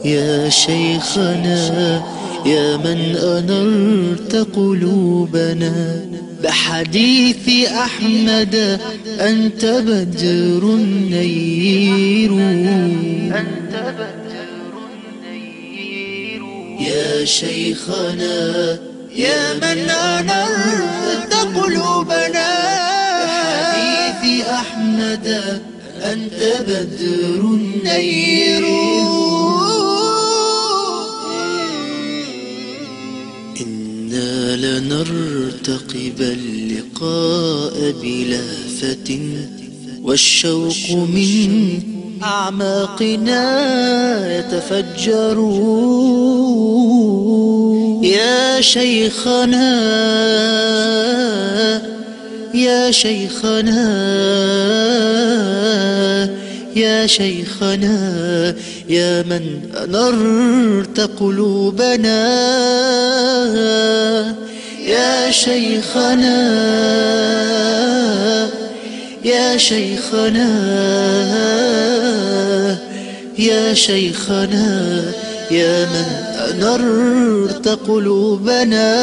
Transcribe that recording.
يا شيخنا يا من أنرت قلوبنا بحديث أحمد، أنت بدر نير. يا شيخنا يا من أنرت قلوبنا بحديث أحمد، أنت بدر نير. إنا لنرتقب اللقاء بلهفة، والشوق من أعماقنا يتفجر. يا شيخنا يا شيخنا يا شيخنا يا من أنرت قلوبنا، يا شيخنا يا شيخنا يا شيخنا يا من أنرت قلوبنا.